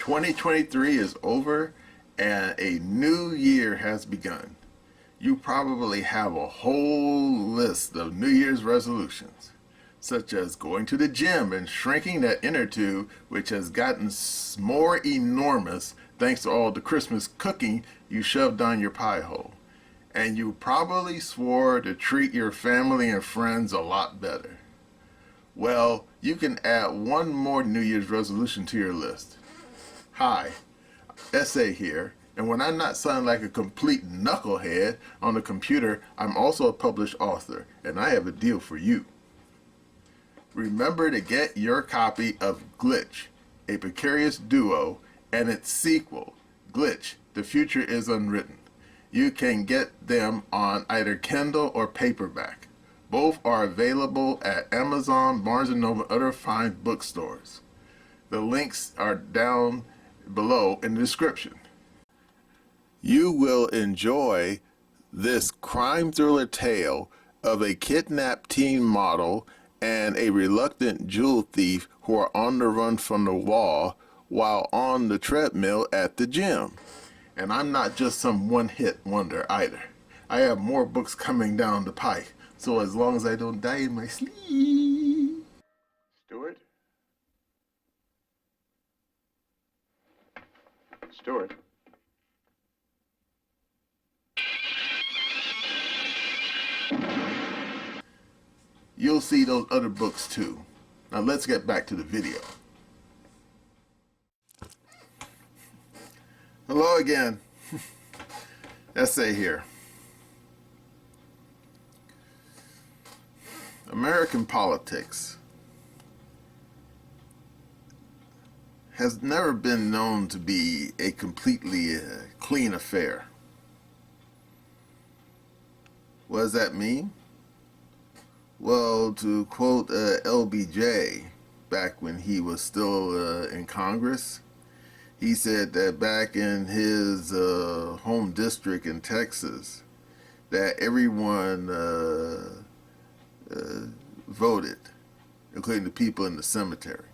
2023 is over and a new year has begun. You probably have a whole list of New Year's resolutions, such as going to the gym and shrinking that inner tube, which has gotten more enormous thanks to all the Christmas cooking you shoved down your pie hole. And you probably swore to treat your family and friends a lot better. Well, you can add one more New Year's resolution to your list. Hi, SA here, and when I'm not sounding like a complete knucklehead on the computer, I'm also a published author, and I have a deal for you. Remember to get your copy of Glitch, a precarious duo, and its sequel, Glitch, The Future is Unwritten. You can get them on either Kindle or paperback. Both are available at Amazon, Barnes & Noble, and other fine bookstores. The links are down below in the description. You will enjoy this crime thriller tale of a kidnapped teen model and a reluctant jewel thief who are on the run from the law while on the treadmill at the gym. And I'm not just some one-hit wonder either. I have more books coming down the pike, so as long as I don't die in my sleep. Stuart? Stuart? You'll see those other books too. Now let's get back to the video. Hello again. SA here. American politics has never been known to be a completely clean affair. What does that mean? Well, to quote LBJ back when he was still in Congress, he said that back in his home district in Texas, that everyone voted, including the people in the cemetery.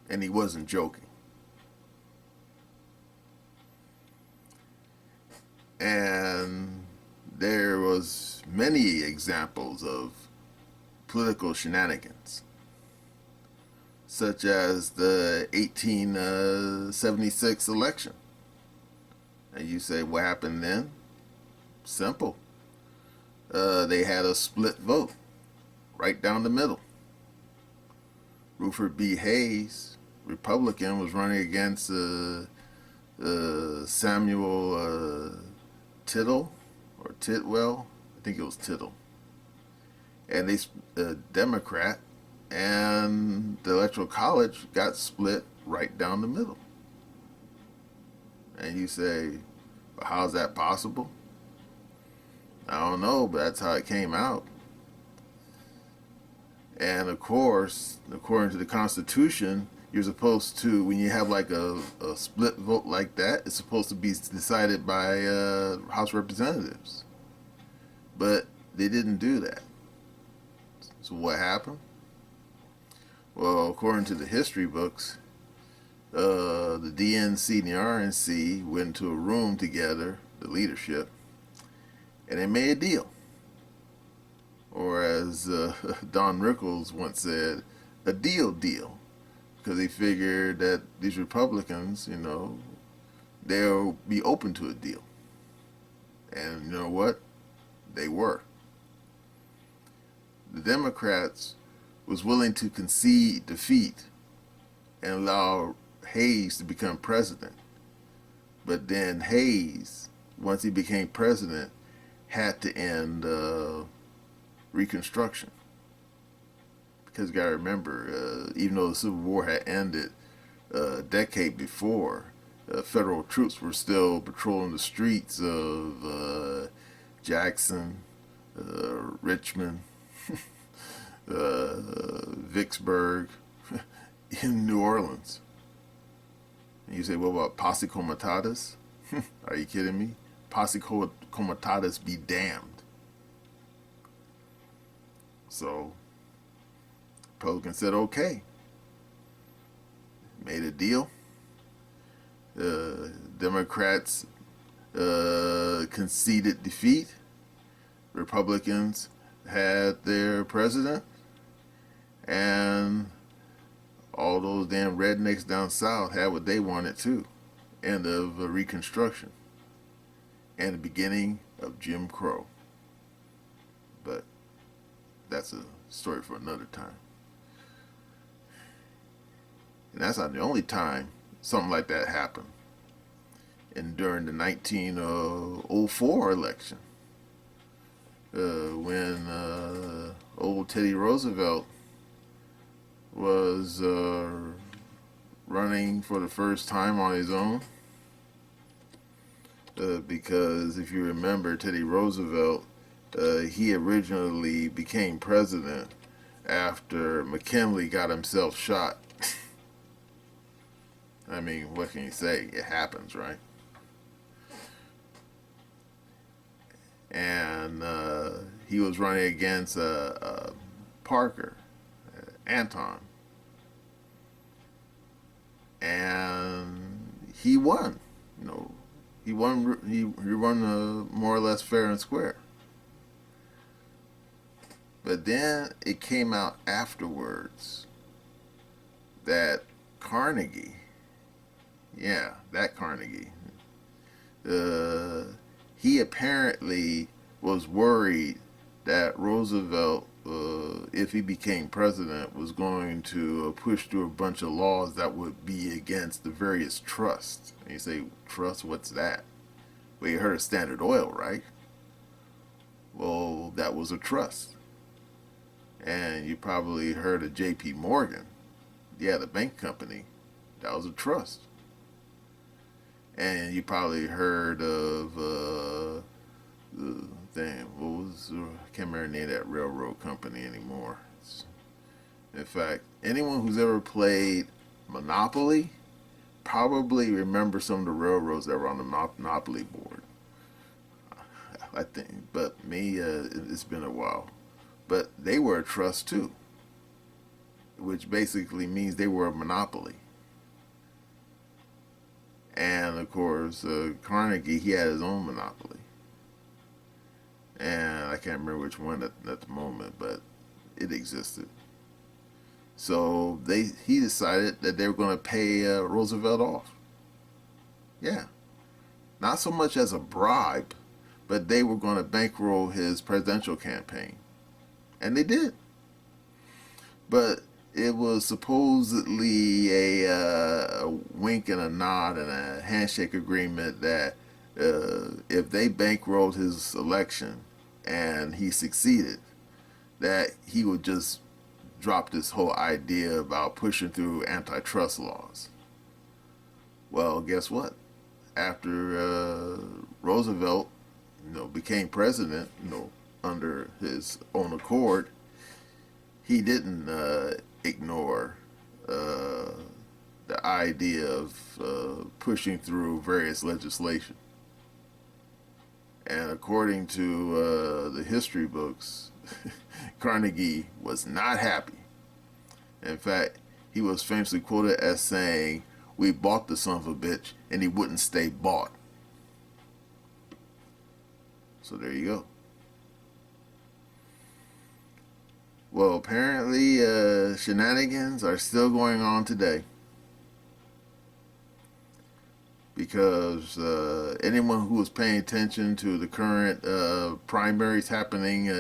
And he wasn't joking. And there was many examples of political shenanigans, such as the 1876 election. And you say, what happened then? Simple. They had a split vote, right down the middle. Rutherford B. Hayes, Republican, was running against Samuel Tittle, or Tidwell, I think it was Tittle. And they, Democrat, and the Electoral College got split right down the middle. And you say, well, how's that possible? I don't know, but that's how it came out. And of course, according to the Constitution, you're supposed to, when you have like a split vote like that, it's supposed to be decided by House Representatives. But they didn't do that. So what happened? Well, according to the history books, the DNC and the RNC went into a room together, the leadership, and they made a deal. Or as Don Rickles once said, a deal. Because they figured that these Republicans, you know, they'll be open to a deal. And you know what? They were. The Democrats was willing to concede defeat and allow Hayes to become president. But then Hayes, once he became president, had to end Reconstruction. Because you gotta remember, even though the Civil War had ended a decade before, federal troops were still patrolling the streets of Jackson, Richmond, Vicksburg, in New Orleans. And you say, what about Posse Comitatus? Are you kidding me? Posse Comitatus be damned. So, Republicans said, okay. deal. Democrats conceded defeat. Republicans had their president, and all those damn rednecks down south had what they wanted too. End of Reconstruction and the beginning of Jim Crow. But that's a story for another time. And that's not the only time something like that happened. And during the 1904 election, when old Teddy Roosevelt was running for the first time on his own, because if you remember, Teddy Roosevelt, he originally became president after McKinley got himself shot. I mean, what can you say? It happens, right? And he was running against Parker, Anton, and he won. You know, he won. He won more or less fair and square. But then it came out afterwards that Carnegie, yeah, that Carnegie, he apparently was worried that Roosevelt, if he became president, was going to push through a bunch of laws that would be against the various trusts. And you say, trust, what's that? Well, you heard of Standard Oil, right? Well, that was a trust. And you probably heard of J.P. Morgan. Yeah, the bank company. That was a trust. And you probably heard of what was, I can't remember the name of that railroad company anymore. In fact, anyone who's ever played Monopoly probably remember some of the railroads that were on the Monopoly board. I think, but me, it's been a while. But they were a trust too, which basically means they were a monopoly. And of course, Carnegie, he had his own monopoly. And I can't remember which one at the moment, but it existed. So he decided that they were going to pay Roosevelt off. Yeah. Not so much as a bribe, but they were going to bankroll his presidential campaign. And they did. But it was supposedly a wink and a nod and a handshake agreement that if they bankrolled his election and he succeeded, that he would just drop this whole idea about pushing through antitrust laws. Well, guess what? After Roosevelt, became president, under his own accord, he didn't ignore the idea of pushing through various legislation. And according to the history books, Carnegie was not happy. In fact, he was famously quoted as saying, "We bought the son of a bitch, and he wouldn't stay bought." So there you go. Well, apparently shenanigans are still going on today, because anyone who was paying attention to the current primaries happening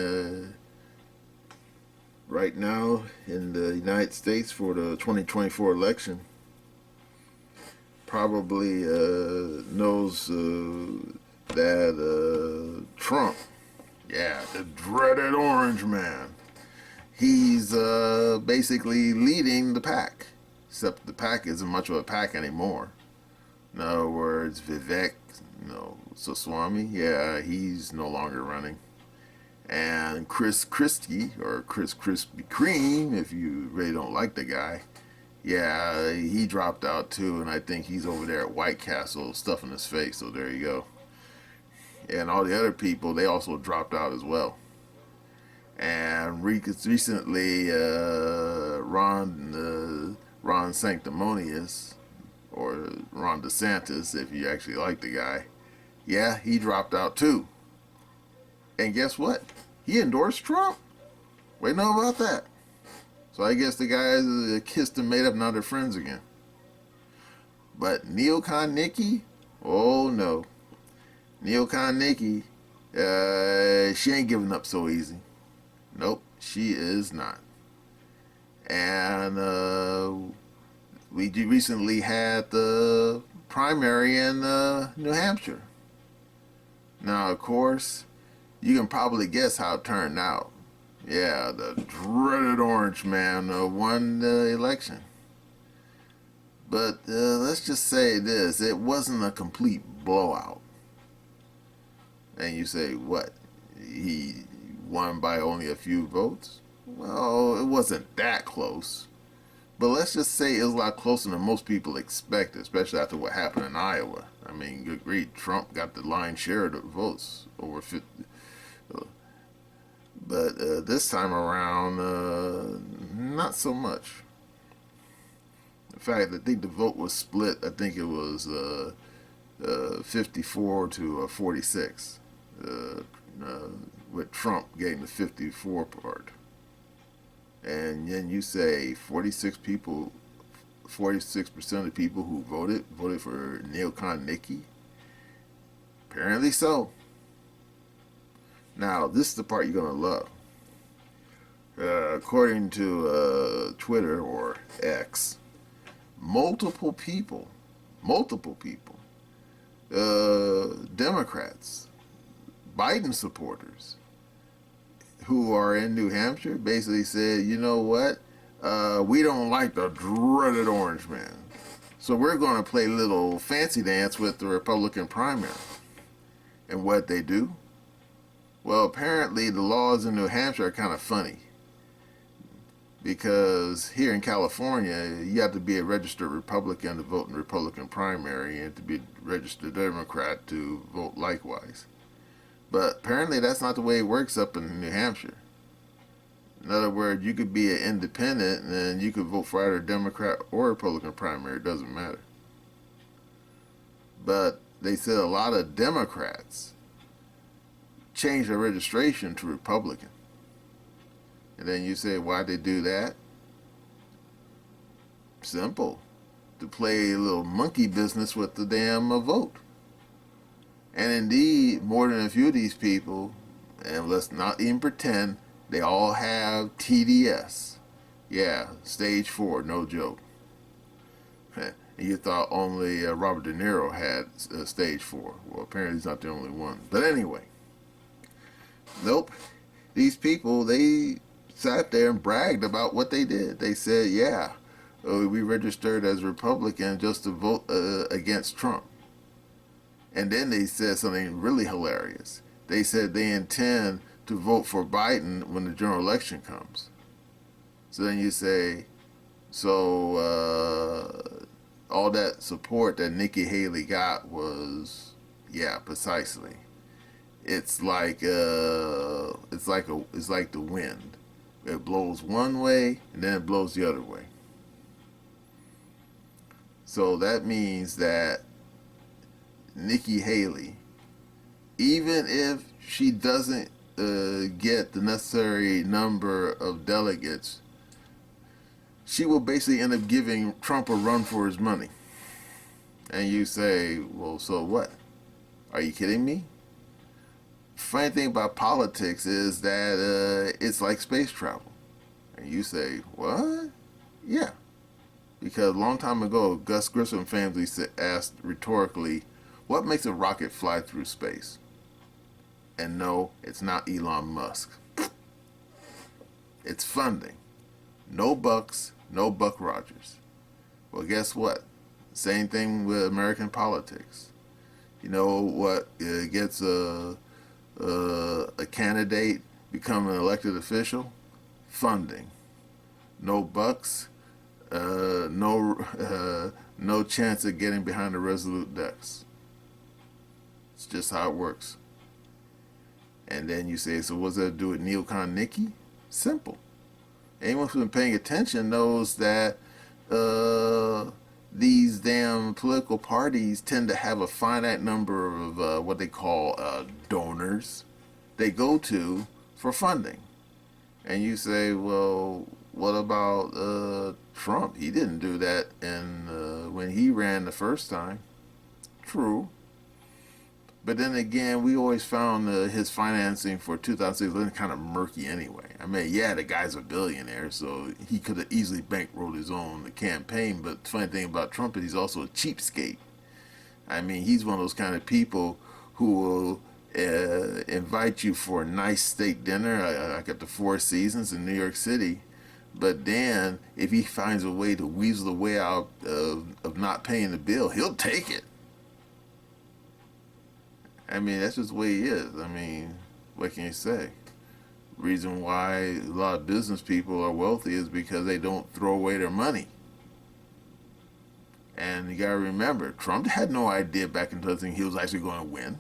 right now in the United States for the 2024 election probably knows that Trump, yeah, the dreaded orange man, he's basically leading the pack, except the pack isn't much of a pack anymore. In other words, Vivek, Soswami, yeah, he's no longer running. And Chris Christie, or Chris Krispy Kreme, if you really don't like the guy, yeah, he dropped out too, and I think he's over there at White Castle stuffing his face, so there you go. And all the other people, they also dropped out as well. And recently, Ron Sanctimonious, or Ron DeSantis, if you actually like the guy, yeah, he dropped out too. And guess what? He endorsed Trump. We know about that. So I guess the guys kissed and made up, now they're friends again. But neocon Nikki, oh no. Neocon Nikki, she ain't giving up so easy. Nope, she is not. And we recently had the primary in New Hampshire. Now, of course, you can probably guess how it turned out. Yeah, the dreaded orange man won the election. But let's just say this, it wasn't a complete blowout. And you say, what? He won by only a few votes? Well, it wasn't that close. But let's just say it was a lot closer than most people expected, especially after what happened in Iowa. I mean, good grief, Trump got the lion's share of the votes, over 50. But this time around, not so much. In fact, I think the vote was split. I think it was 54 to 46, with Trump getting the 54 part. And then you say 46% of the people who voted for neocon Nikki? Apparently so. Now, this is the part you're going to love. According to Twitter or X, multiple people, Democrats, Biden supporters who are in New Hampshire basically said, you know what, we don't like the dreaded orange man. So we're going to play a little fancy dance with the Republican primary. And what they do? Well, apparently the laws in New Hampshire are kind of funny. Because here in California, you have to be a registered Republican to vote in the Republican primary and to be a registered Democrat to vote likewise. But apparently that's not the way it works up in New Hampshire. In other words, you could be an independent and you could vote for either Democrat or Republican primary. It doesn't matter. But they said a lot of Democrats changed their registration to Republican. And then you say, why'd they do that? Simple. To play a little monkey business with the damn vote. And indeed, more than a few of these people, and let's not even pretend, they all have TDS. Yeah, stage 4, no joke. And you thought only Robert De Niro had stage 4. Well, apparently he's not the only one. But anyway, nope. These people, they sat there and bragged about what they did. They said, yeah, we registered as Republican just to vote against Trump. And then they said something really hilarious. They said they intend to vote for Biden when the general election comes. So then you say, so all that support that Nikki Haley got was, yeah, precisely. It's like the wind. It blows one way and then it blows the other way. So that means that Nikki Haley, even if she doesn't get the necessary number of delegates, she will basically end up giving Trump a run for his money. And you say, well, so what? Are you kidding me? Funny thing about politics is that it's like space travel. And you say, what? Yeah. Because a long time ago, Gus Grissom famously asked rhetorically, what makes a rocket fly through space? And no, it's not Elon Musk. It's funding. No bucks, no Buck Rogers. Well, guess what? Same thing with American politics. You know what gets a candidate become an elected official? Funding. No bucks, no chance of getting behind the resolute decks. It's just how it works. And then you say, so what's that to do with neocon Nikki? Simple. Anyone who's been paying attention knows that these damn and political parties tend to have a finite number of what they call donors they go to for funding. And you say, well, what about Trump? He didn't do that, and when he ran the first time, true. But then again, we always found his financing for 2006 kind of murky anyway. I mean, yeah, the guy's a billionaire, so he could have easily bankrolled his own campaign. But the funny thing about Trump is he's also a cheapskate. I mean, he's one of those kind of people who will invite you for a nice steak dinner, like at the Four Seasons in New York City. But then, if he finds a way to weasel the way out of not paying the bill, he'll take it. I mean, that's just the way he is. I mean, what can you say? Reason why a lot of business people are wealthy is because they don't throw away their money. And you gotta remember, Trump had no idea back in 2000 he was actually going to win.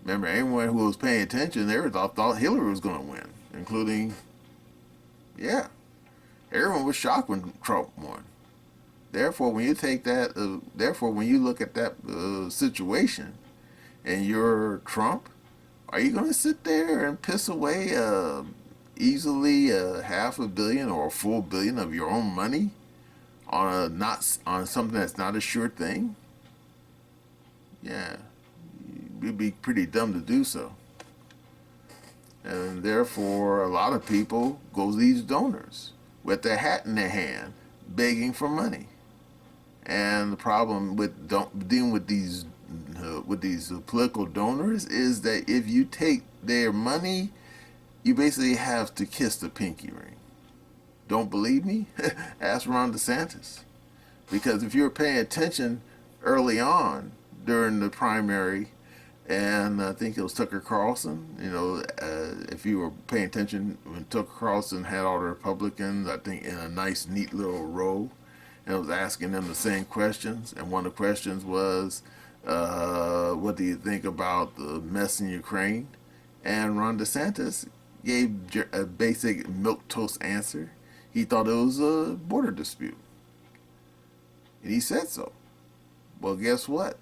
Remember, everyone who was paying attention, they thought Hillary was going to win, including, yeah, everyone was shocked when Trump won. Therefore, when you look at that situation, and you're Trump, are you going to sit there and piss away easily $500 million or a full billion of your own money on something that's not a sure thing? Yeah, it'd be pretty dumb to do so. And therefore, a lot of people go to these donors with their hat in their hand, begging for money. And the problem with dealing with these political donors is that if you take their money, you basically have to kiss the pinky ring. Don't believe me? Ask Ron DeSantis. Because if you were paying attention early on during the primary, and I think it was Tucker Carlson, if you were paying attention when Tucker Carlson had all the Republicans, I think in a nice, neat little row, and was asking them the same questions. And one of the questions was, what do you think about the mess in Ukraine? And Ron DeSantis gave a basic milquetoast answer. He thought it was a border dispute. And he said so. Well, guess what?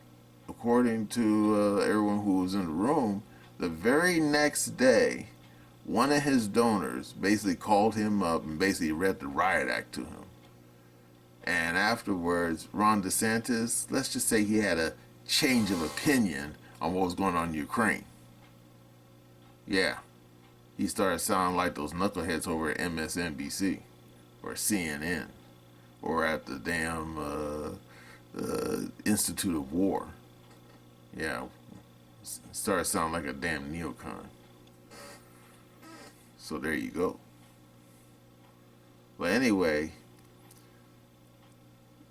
According to everyone who was in the room, the very next day, one of his donors basically called him up and basically read the riot act to him. And afterwards, Ron DeSantis, let's just say he had a change of opinion on what was going on in Ukraine. Yeah, he started sounding like those knuckleheads over at MSNBC or CNN or at the damn Institute of War. Yeah, started sounding like a damn neocon. So there you go. But anyway,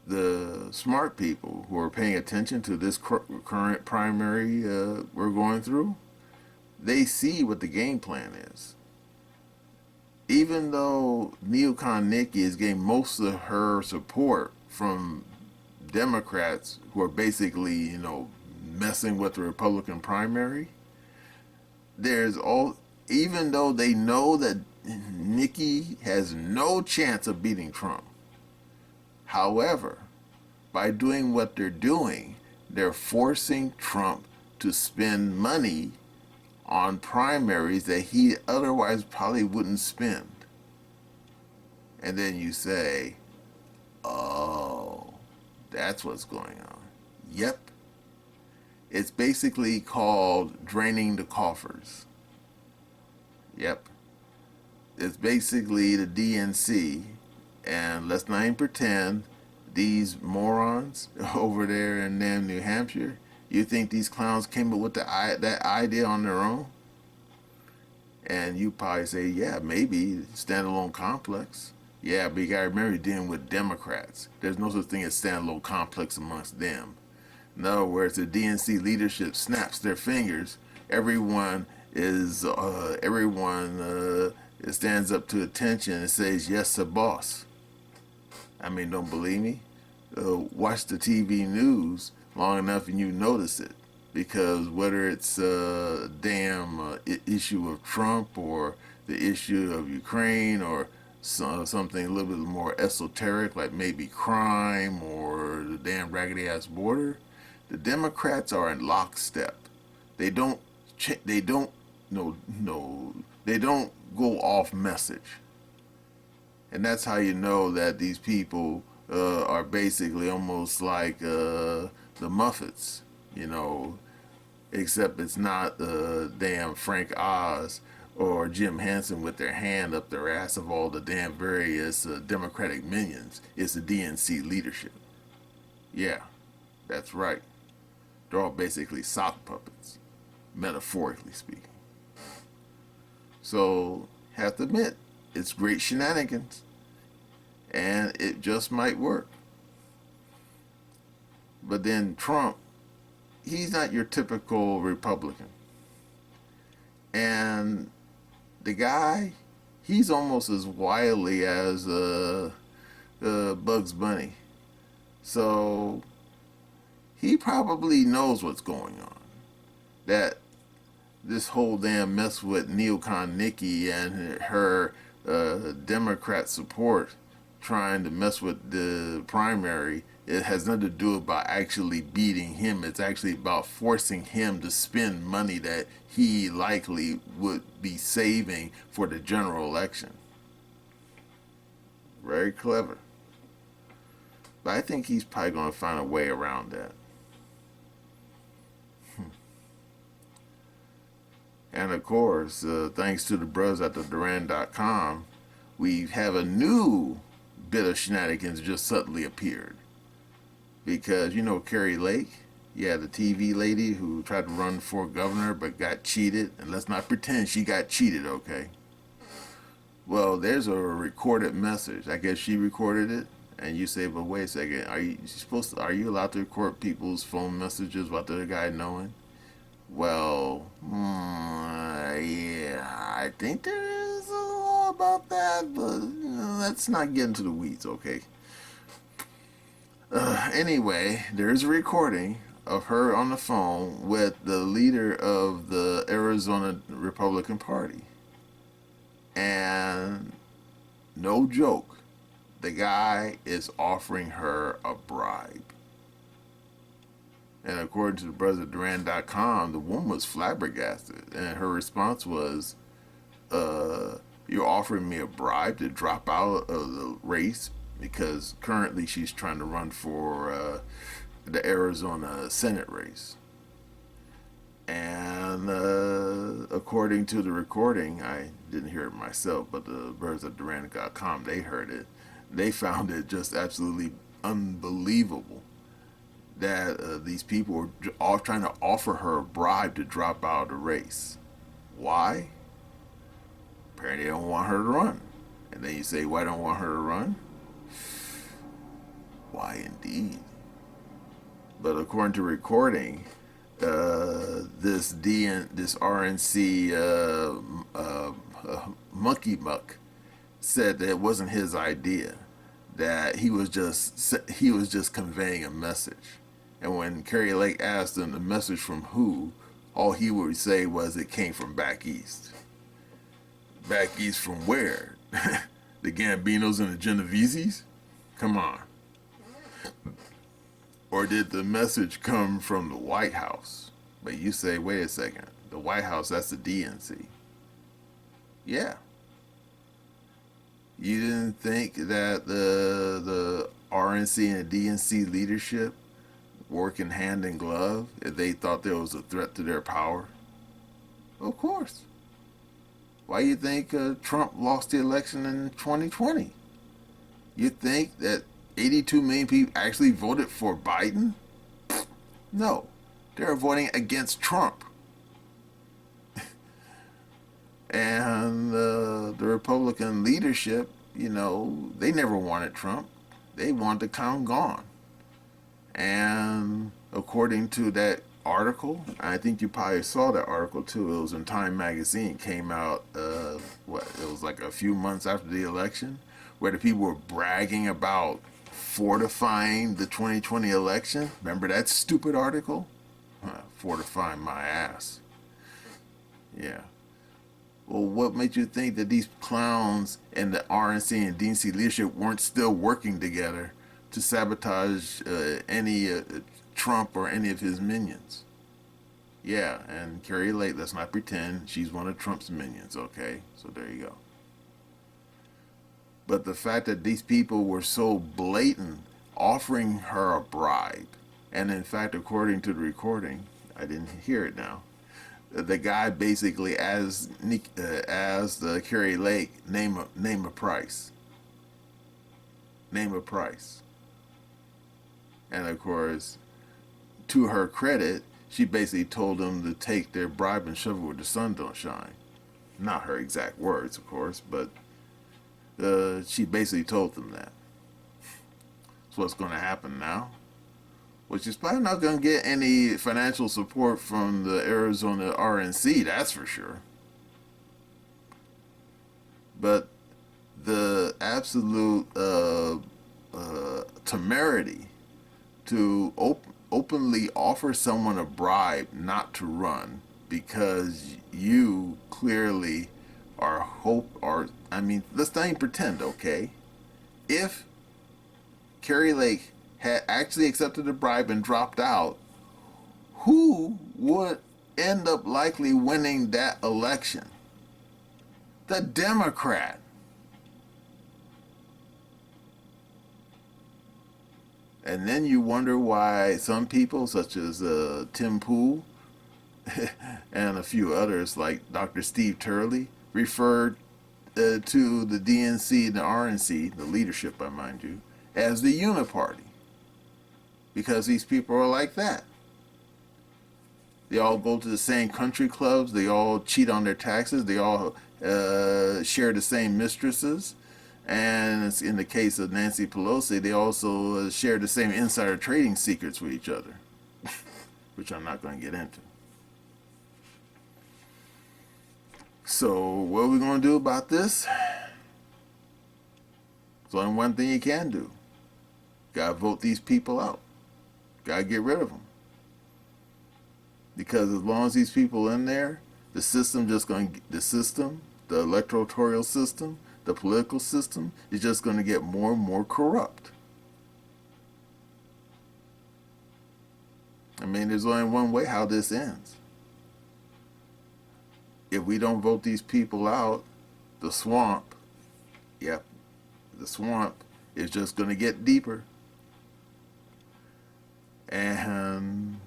the smart people who are paying attention to this current primary we're going through, they see what the game plan is. Even though neocon Nikki is getting most of her support from Democrats who are basically, messing with the Republican primary, even though they know that Nikki has no chance of beating Trump. However, by doing what they're doing, they're forcing Trump to spend money on primaries that he otherwise probably wouldn't spend. And then you say, oh, that's what's going on. Yep. It's basically called draining the coffers. Yep. It's basically the DNC. And let's not even pretend these morons over there in damn New Hampshire, you think these clowns came up with that idea on their own? And you probably say, yeah, maybe standalone complex. Yeah, but you gotta remember you're dealing with Democrats. There's no such thing as standalone complex amongst them. In other words, the DNC leadership snaps their fingers. Everyone stands up to attention and says, yes, sir, boss. I mean, don't believe me? Watch the TV news long enough and you notice it. Because whether it's a damn issue of Trump or the issue of Ukraine or something a little bit more esoteric, like maybe crime or damn raggedy ass border, the Democrats are in lockstep. They don't. They don't. No. No. They don't go off message, and that's how you know that these people are basically almost like the Muppets. You know, except it's not damn Frank Oz or Jim Henson with their hand up their ass of all the damn various Democratic minions. It's the DNC leadership. Yeah, that's right. They're all basically sock puppets, metaphorically speaking. So, have to admit, it's great shenanigans, and it just might work. But then Trump, he's not your typical Republican. And the guy, he's almost as wily as Bugs Bunny. So he probably knows what's going on. That this whole damn mess with neocon Nikki and her Democrat support trying to mess with the primary, it has nothing to do about actually beating him. It's actually about forcing him to spend money that he likely would be saving for the general election. Very clever. But I think he's probably going to find a way around that. And of course, thanks to the bros at the Duran.com, we have a new bit of shenanigans just suddenly appeared. Because, you know, Carrie Lake, yeah, the TV lady who tried to run for governor but got cheated. And let's not pretend she got cheated, okay? Well, there's a recorded message. I guess she recorded it. And you say, but wait a second, are you allowed to record people's phone messages without the other guy knowing? Well, yeah, I think there is a law about that, but let's not get into the weeds, okay? Anyway, there's a recording of her on the phone with the leader of the Arizona Republican Party. And no joke, the guy is offering her a bribe. And according to the brothers at Duran.com, the woman was flabbergasted. And her response was, you're offering me a bribe to drop out of the race? Because currently she's trying to run for the Arizona Senate race. And according to the recording, I didn't hear it myself, but the brothers at Duran.com, they heard it. They found it just absolutely unbelievable that these people were all trying to offer her a bribe to drop out of the race. Why? Apparently they don't want her to run. And then you say, why don't want her to run? Why indeed? But according to recording, this RNC monkey muck said that it wasn't his idea, that he was just conveying a message. And when Carrie Lake asked him the message from who, all he would say was it came from back east. Back east from where? The Gambinos and the Genoveses? Come on. Or did the message come from the White House? But you say, wait a second, the White House, that's the DNC. Yeah. You didn't think that the RNC and the DNC leadership working hand in glove if they thought there was a threat to their power? Of course. Why do you think Trump lost the election in 2020? You think that 82 million people actually voted for Biden? No. They're voting against Trump. And the Republican leadership, you know, they never wanted Trump. They wanted to count gone. And according to that article, I think you probably saw that article too. It was in Time Magazine. It came out, it was like a few months after the election, where the people were bragging about fortifying the 2020 election. Remember that stupid article? Fortifying my ass. Yeah. Well, what made you think that these clowns and the RNC and DNC leadership weren't still working together to sabotage any Trump or any of his minions. Yeah, and Carrie Lake, let's not pretend she's one of Trump's minions, okay? So there you go. But the fact that these people were so blatant, offering her a bribe, and in fact, according to the recording, I didn't hear it now, the guy basically asked Carrie Lake, name a price. Name a price. And of course, to her credit, she basically told them to take their bribe and shove it where the sun don't shine. Not her exact words, of course, but she basically told them that. So what's going to happen now? Well, she's probably not going to get any financial support from the Arizona RNC, that's for sure. But the absolute temerity to openly offer someone a bribe not to run because you clearly let's not even pretend, okay? If Carrie Lake had actually accepted the bribe and dropped out, who would end up likely winning that election? The Democrat. And then you wonder why some people, such as Tim Pool and a few others like Dr. Steve Turley, referred to the DNC and the RNC, the leadership, I mind you, as the Uniparty. Because these people are like that. They all go to the same country clubs. They all cheat on their taxes. They all share the same mistresses. And in the case of Nancy Pelosi, they also share the same insider trading secrets with each other, which I'm not going to get into. So what are we going to do about this? There's only one thing you can do. Got to vote these people out. Got to get rid of them. Because as long as these people are in there, the electoral system, the political system is just going to get more and more corrupt. I mean, there's only one way how this ends. If we don't vote these people out, the swamp is just going to get deeper. And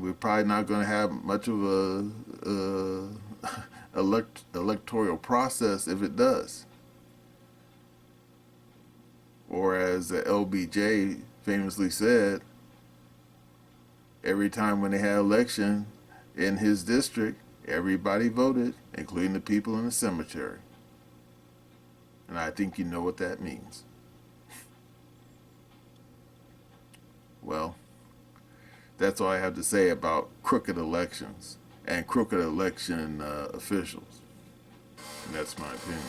we're probably not going to have much of a electoral process if it does. Or as LBJ famously said, every time when they had election in his district, everybody voted, including the people in the cemetery. And I think you know what that means. Well, that's all I have to say about crooked elections and crooked election officials. And that's my opinion.